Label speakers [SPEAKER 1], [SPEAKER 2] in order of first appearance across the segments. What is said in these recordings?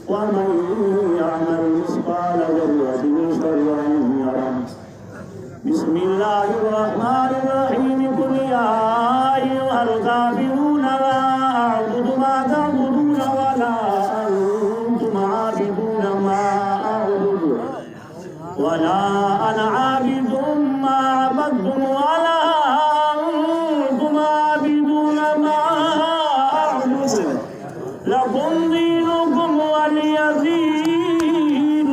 [SPEAKER 1] ومن يعمل مثقال ذرة شرا يره. بسم الله الرحمن الرحيم. قل يا أيها الكافرون لا أعبد ما تعبدون ولا أنتم عابدون ما أعبد ولا أنا عابد ما عبدتم ولا أنتم عابدون ما أعبد لكم دينكم ولي دين.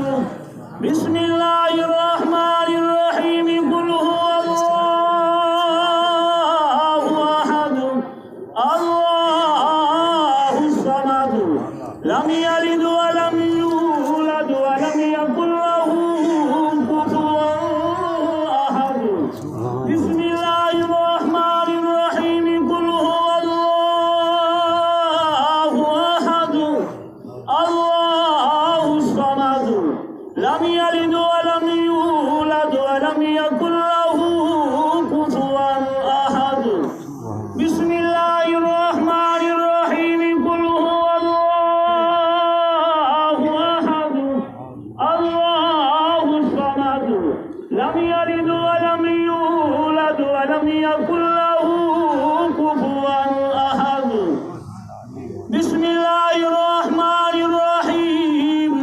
[SPEAKER 1] بسم الله الرحمن الرحيم. قل هو الله أحد الله الصمد لم يلد ولم يولد ولم يكن له كفوا أحد. بسم الله الرحمن الرحيم. قل هو الله أحد الله الصمد لم يلد ولم يولد ولم يكن له كفوا أحد. بسم الله الرحمن الرحيم. قل هو الله أحد الله الصمد لم يلد ولم يولد ولم يكن له كفوا أحد. بسم الله الرحمن الرحيم.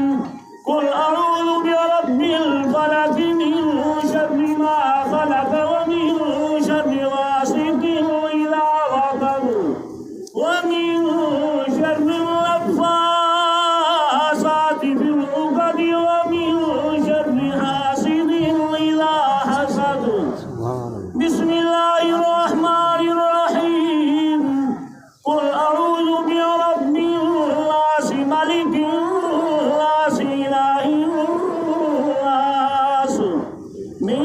[SPEAKER 1] قل أعوذ برب الفلق من شر ما خلق ومن شر غاسق إذا وقب ومن شر النفاثات في العقد ومن شر حاسد إذا حسد. بسم الله الرحمن الرحيم. قل أعوذ برب الناس ملك الناس إله الناس من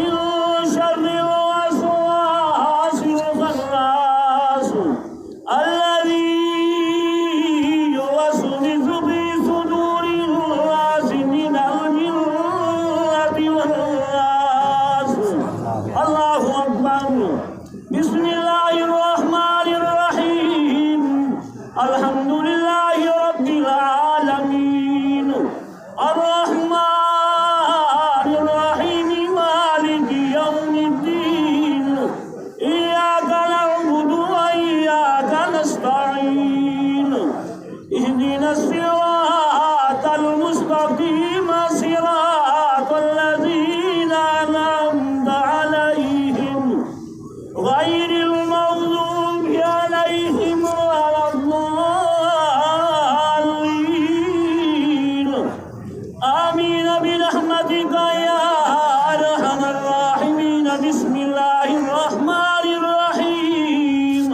[SPEAKER 1] شر الوسواس الخناس الذي يوسوس في صدور الناس من الجنة والناس. الله أكبر. بسم الله الرحمن الرحيم. الحمد لله رب العالمين الرحمن الرحيم مالك يوم الدين. إياك نعبد وإياك نستعين. اهدنا الصراط المستقيم صراط الذين أنعمت عليهم غير المغضوب عليهم ولا الضالين. آمين برحمتك يا أرحم الراحمين. بسم الله الرحمن الرحيم.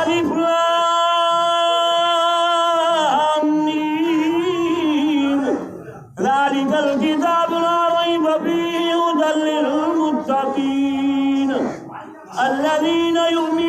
[SPEAKER 1] ألف لام ميم. ذلك الكتاب لا ريب فيه هدى للمتقين الذين يؤمنون